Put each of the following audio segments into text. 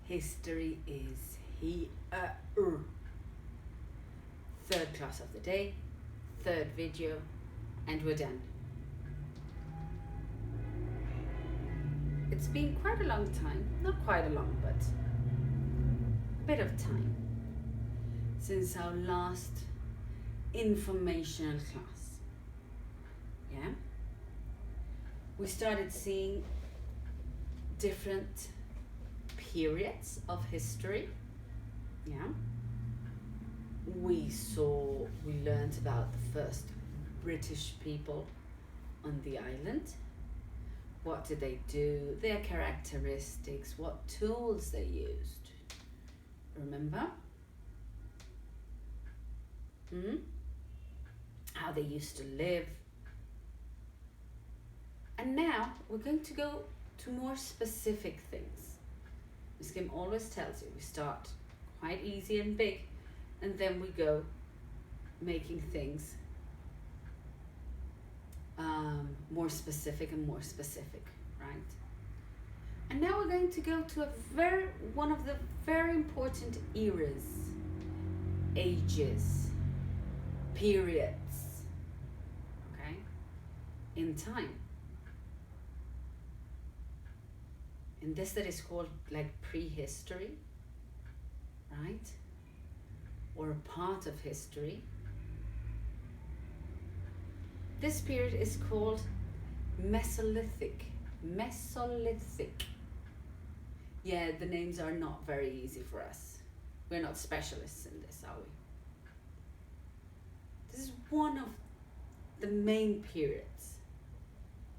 History is here. Third class of the day, third video, and we're done. It's been quite a long time, not quite a long, but a bit of time since our last informational class. Yeah? We started seeing different periods of history. Yeah? We learned about the first British people on the island. What did they do? Their characteristics, what tools they used. Remember? How they used to live. And now we're going to go to more specific things. Miss Kim always tells you we start quite easy and big, and then we go making things more specific and more specific, right? And now we're going to go to one of the very important eras, ages, periods, okay, in time. And this that is called like prehistory, right? Or a part of history. This period is called Mesolithic. Mesolithic. Yeah, the names are not very easy for us. We're not specialists in this, are we? This is one of the main periods.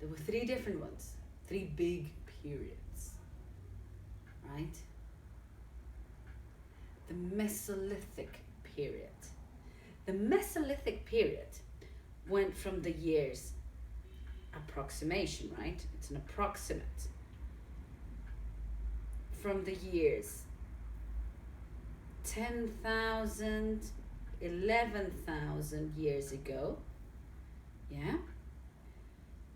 There were three different ones, three big periods, right? The Mesolithic period. The Mesolithic period went from the years, approximation, right? It's an approximate. From the years 10,000, 11,000 years ago, yeah,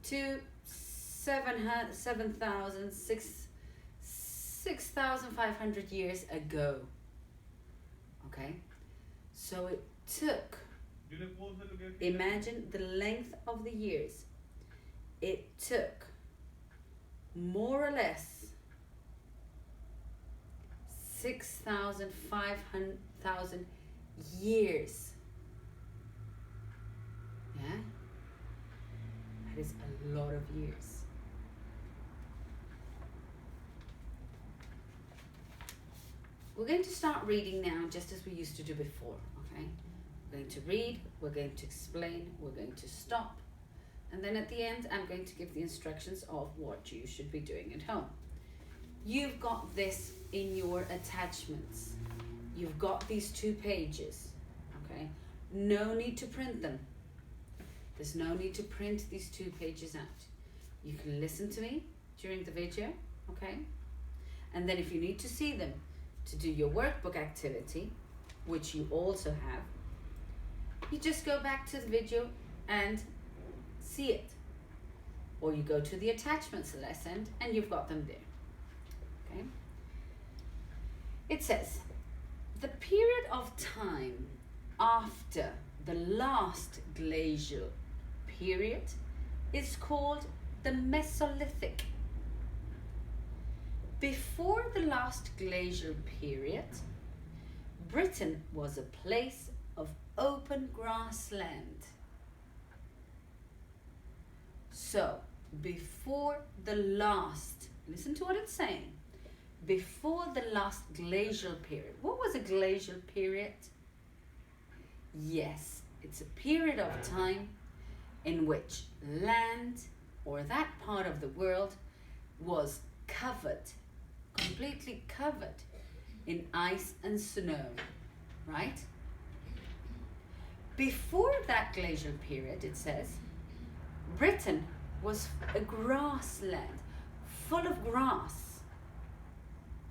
to 7,000, 6,500 years ago. Okay, so it took, imagine the length of the years. It took more or less 6,500 years. Yeah, that is a lot of years. We're going to start reading now just as we used to do before, okay? We're going to read, we're going to explain, we're going to stop, and then at the end I'm going to give the instructions of what you should be doing at home. You've got this in your attachments. You've got these 2 pages, okay? No need to print them. There's no need to print these 2 pages out. You can listen to me during the video, okay? And then if you need to see them to do your workbook activity, which you also have, you just go back to the video and see it. Or you go to the attachments lesson and you've got them there. Okay? It says, the period of time after the last glacial period is called the Mesolithic. Before the last glacial period, Britain was a place of open grassland. So, before the last, listen to what it's saying, before the last glacial period. What was a glacial period? Yes, it's a period of time in which land or that part of the world was covered, completely covered in ice and snow, right? Before that glacial period, it says, Britain was a grassland, full of grass,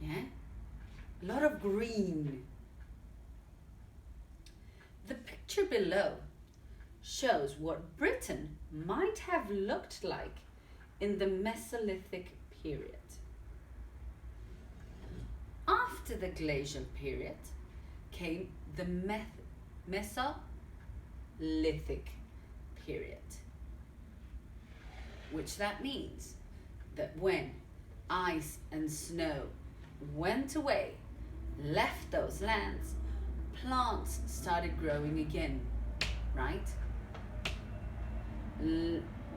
yeah? A lot of green. The picture below shows what Britain might have looked like in the Mesolithic period. the glacial period came the Mesolithic period, which that means that when ice and snow went away, left those lands, plants started growing again, right?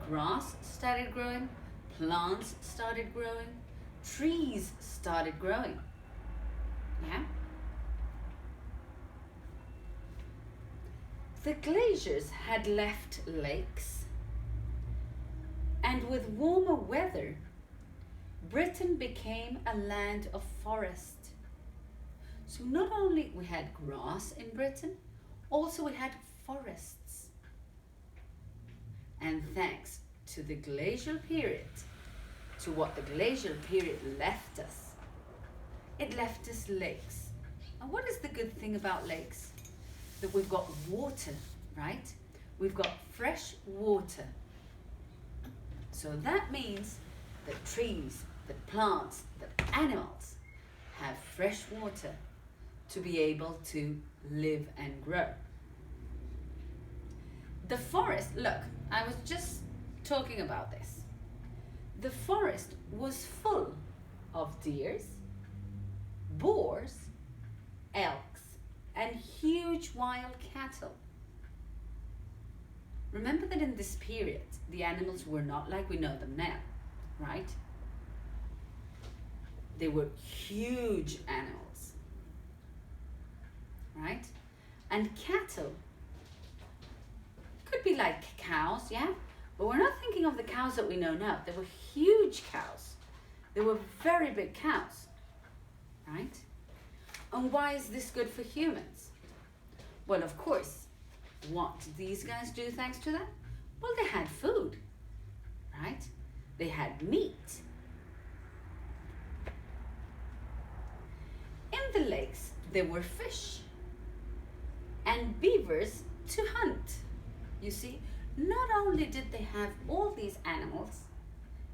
Grass started growing, plants started growing, trees started growing. Yeah? The glaciers had left lakes, and with warmer weather, Britain became a land of forest. So not only we had grass in Britain, also we had forests. And thanks to the glacial period, to what the glacial period left us, it left us lakes. And what is the good thing about lakes? That we've got water, right? We've got fresh water. So that means that trees, that plants, that animals have fresh water to be able to live and grow. The forest, look, I was just talking about this. The forest was full of deers, boars, elks, and huge wild cattle. Remember that in this period, the animals were not like we know them now, right? They were huge animals, right? And cattle could be like cows, yeah? But we're not thinking of the cows that we know now. They were huge cows. They were very big cows, right? And why is this good for humans? Well, of course, what did these guys do thanks to that? Well, they had food, right? They had meat. In the lakes, there were fish and beavers to hunt. You see, not only did they have all these animals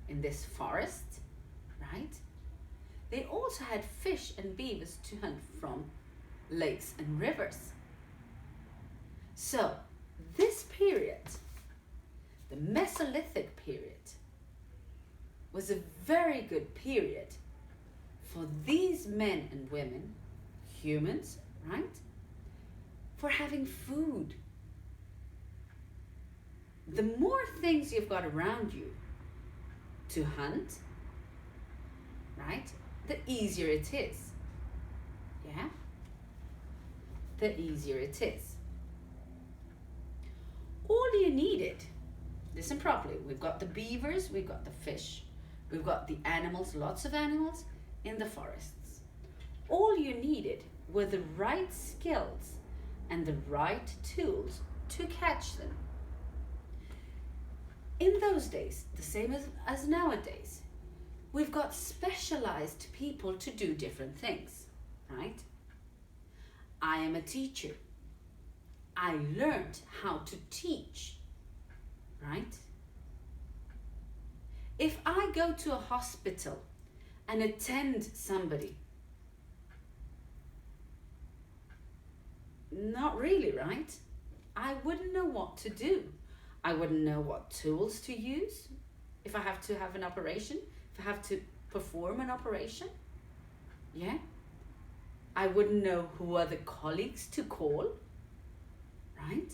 in this forest, right? They also had fish and beavers to hunt from lakes and rivers. So, this period, the Mesolithic period, was a very good period for these men and women, humans, right? For having food. The more things you've got around you to hunt, right, the easier it is. Yeah? The easier it is. All you needed, listen properly, we've got the beavers, we've got the fish, we've got the animals, lots of animals in the forests. All you needed were the right skills and the right tools to catch them. In those days, the same as nowadays, we've got specialized people to do different things, right? I am a teacher. I learned how to teach, right? If I go to a hospital and attend somebody, not really, right? I wouldn't know what to do. I wouldn't know what tools to use if I have to have an operation, if I have to perform an operation. Yeah? I wouldn't know who are the colleagues to call, right?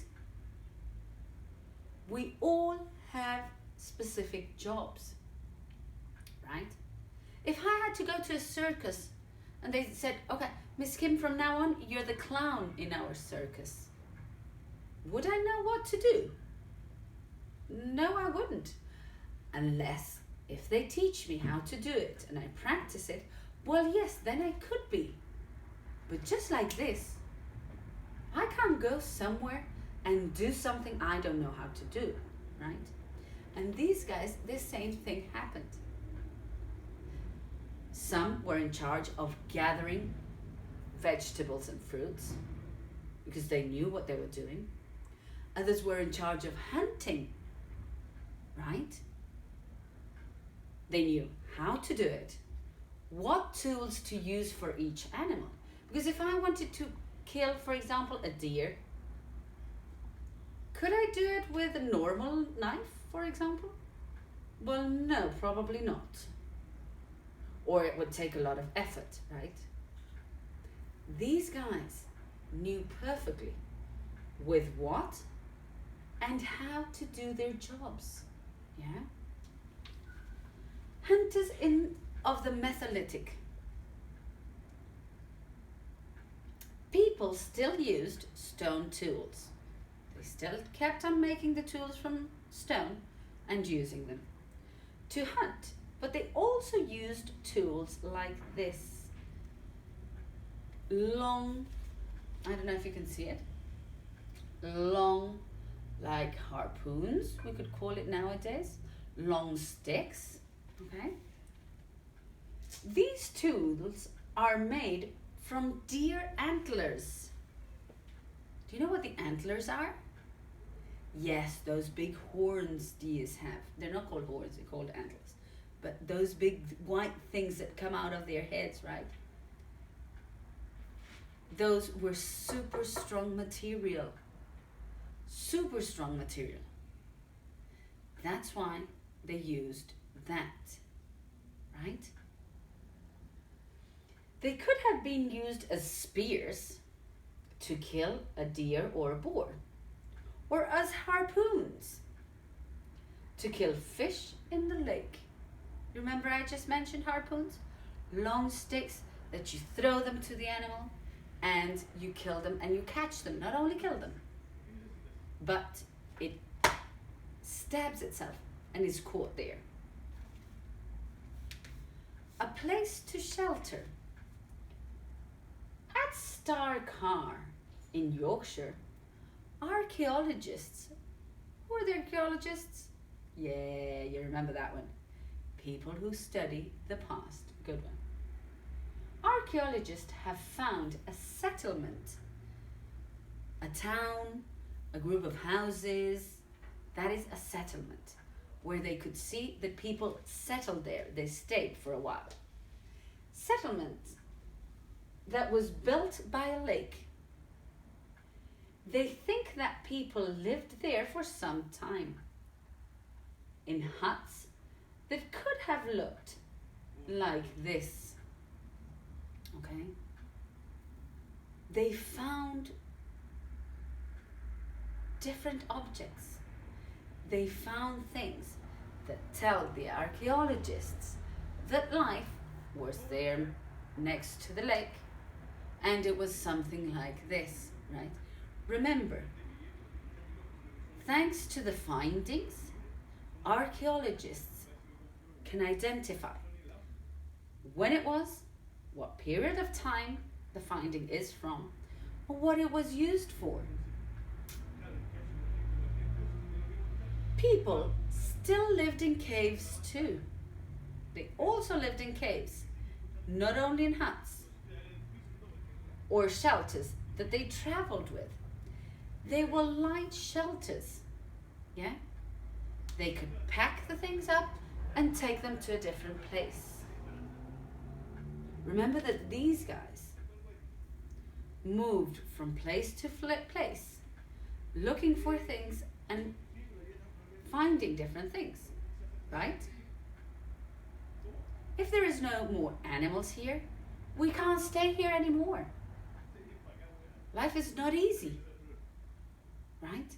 We all have specific jobs, right? If I had to go to a circus and they said, okay, Miss Kim, from now on, you're the clown in our circus, would I know what to do? No, I wouldn't. Unless if they teach me how to do it and I practice it, well, yes, then I could be. But just like this, I can't go somewhere and do something I don't know how to do, right? And these guys, the same thing happened. Some were in charge of gathering vegetables and fruits because they knew what they were doing. Others were in charge of hunting, right? They knew how to do it, what tools to use for each animal. Because if I wanted to kill, for example, a deer, could I do it with a normal knife, for example? Well, no, probably not. Or it would take a lot of effort, right? These guys knew perfectly with what and how to do their jobs. Yeah? Hunters of the Mesolithic. People still used stone tools. They still kept on making the tools from stone and using them to hunt. But they also used tools like this. Long, I don't know if you can see it, long, like harpoons, we could call it nowadays, long sticks, okay? These tools are made from deer antlers. Do you know what the antlers are? Yes, those big horns deers have. They're not called horns, they're called antlers. But those big white things that come out of their heads, right? Those were super strong material. Super strong material. That's why they used that, right? They could have been used as spears to kill a deer or a boar, or as harpoons to kill fish in the lake. Remember I just mentioned harpoons? Long sticks that you throw them to the animal and you kill them and you catch them. Not only kill them, but it stabs itself and is caught there. A place to shelter. At Starcar in Yorkshire, archaeologists, who are the archaeologists? Yeah, you remember that one. People who study the past. Good one. Archaeologists have found a settlement, a town, a group of houses. That is a settlement where they could see that people settled there. They stayed for a while. Settlement that was built by a lake. They think that people lived there for some time in huts that could have looked like this. Okay? They found different objects. They found things that tell the archaeologists that life was there next to the lake, and it was something like this, right? Remember, thanks to the findings, archaeologists can identify when it was, what period of time the finding is from, or what it was used for. People still lived in caves too. They also lived in caves, not only in huts or shelters that they traveled with. They were light shelters, yeah? They could pack the things up and take them to a different place. Remember that these guys moved from place to place, looking for things and finding different things, right? If there is no more animals here, we can't stay here anymore. Life is not easy, right?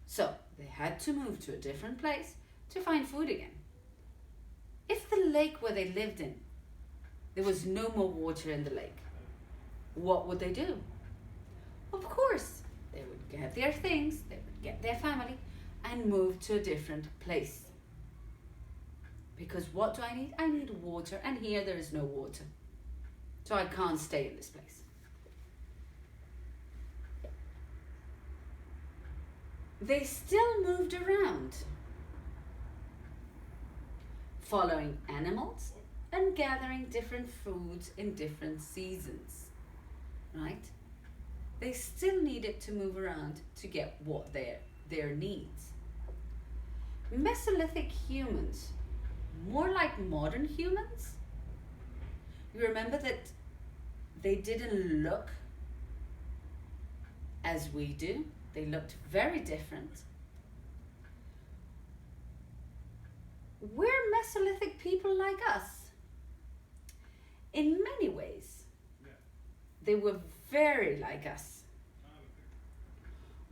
So they had to move to a different place to find food again. If the lake where they lived in, there was no more water in the lake, what would they do? Of course, they would get their things, they would get their family and move to a different place. Because what do I need? I need water, and here there is no water. So I can't stay in this place. They still moved around, following animals and gathering different foods in different seasons, right? They still needed to move around to get what their needs. Mesolithic humans, more like modern humans, You remember that they didn't look as we do. They looked very different. Were Mesolithic people like us? In many ways, they were very like us.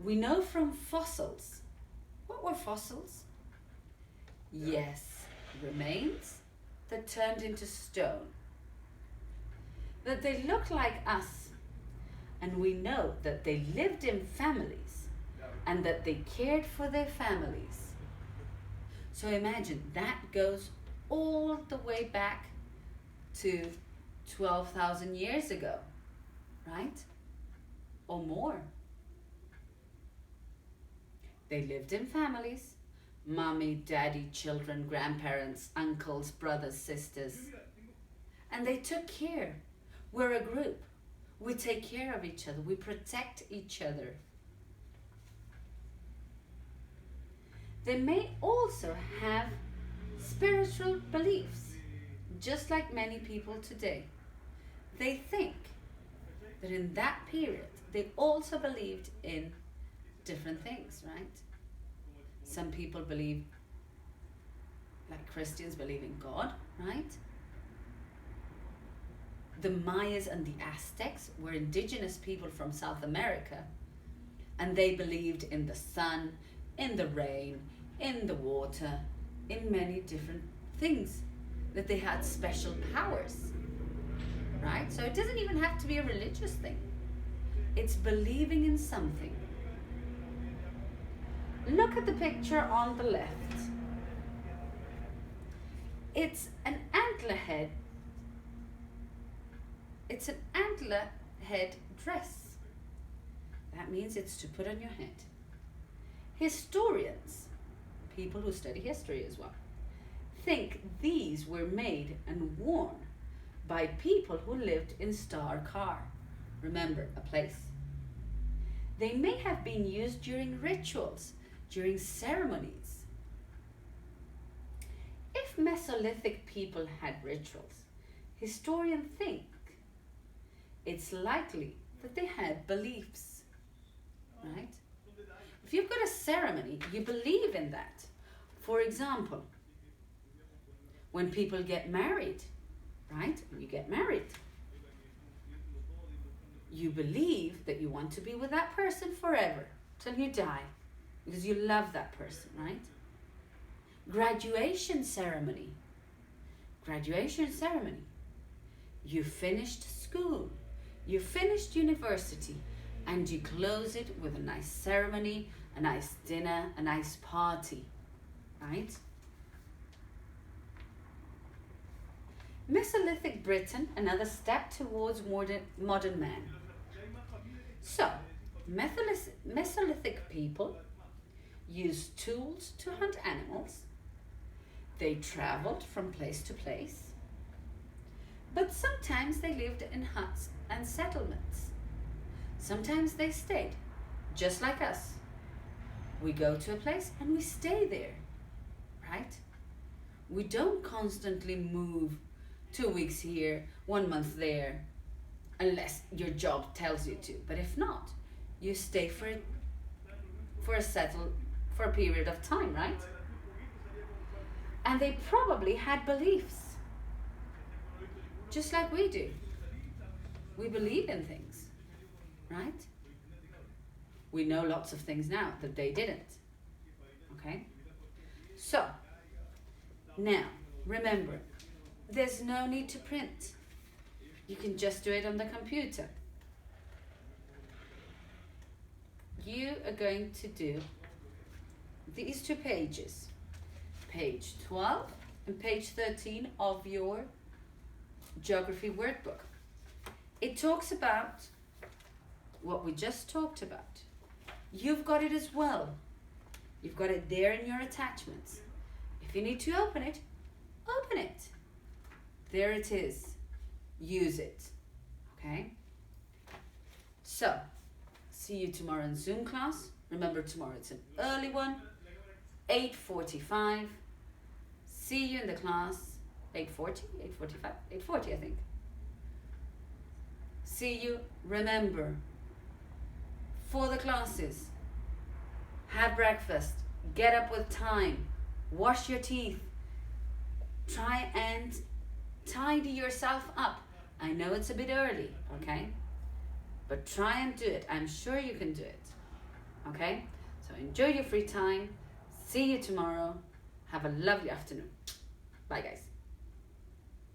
We know from fossils. What were fossils? Yes, remains that turned into stone. That they look like us, and we know that they lived in families and that they cared for their families. So imagine that goes all the way back to 12,000 years ago, right? Or more. They lived in families, mommy, daddy, children, grandparents, uncles, brothers, sisters. And they took care. We're a group. We take care of each other. We protect each other. They may also have spiritual beliefs, just like many people today. They think that in that period, they also believed in different things, right? Some people believe, like Christians, believe in God, right? The Mayas and the Aztecs were indigenous people from South America, and they believed in the sun, in the rain, in the water, in many different things, that they had special powers, right? So it doesn't even have to be a religious thing. It's believing in something. Look at the picture on the left. It's an antler head. It's an antler head dress. That means it's to put on your head. Historians, people who study history as well, think these were made and worn by people who lived in Star Kar. Remember, a place. They may have been used during rituals, during ceremonies. If Mesolithic people had rituals, historians think it's likely that they had beliefs, right? If you've got a ceremony, you believe in that. For example, when people get married, right? When you get married, you believe that you want to be with that person forever, till you die, because you love that person, right? Graduation ceremony. Graduation ceremony. You finished school, you finished university, and you close it with a nice ceremony, a nice dinner, a nice party, right? Mesolithic Britain, another step towards modern man. So, Mesolithic people used tools to hunt animals. They traveled from place to place. But sometimes they lived in huts and settlements. Sometimes they stayed, just like us. We go to a place and we stay there, right? We don't constantly move 2 weeks here, 1 month there, unless your job tells you to. But if not, you stay for a period of time, right? And they probably had beliefs, just like we do. We believe in things, right? We know lots of things now that they didn't. Okay? So, now, remember, there's no need to print. You can just do it on the computer. You are going to do these 2 pages, page 12 and page 13 of your geography workbook. It talks about what we just talked about. You've got it as well. You've got it there in your attachments. If you need to open it, open it. There it is. Use it. Okay? So, see you tomorrow in Zoom class. Remember, tomorrow it's an early one, 8:45. See you in the class, 8:40, 8:45, 8:40 I think. See you. Remember, for the classes, have breakfast, get up with time, wash your teeth, try and tidy yourself up. I know it's a bit early, okay? But try and do it. I'm sure you can do it, okay? So enjoy your free time. See you tomorrow. Have a lovely afternoon. Bye, guys.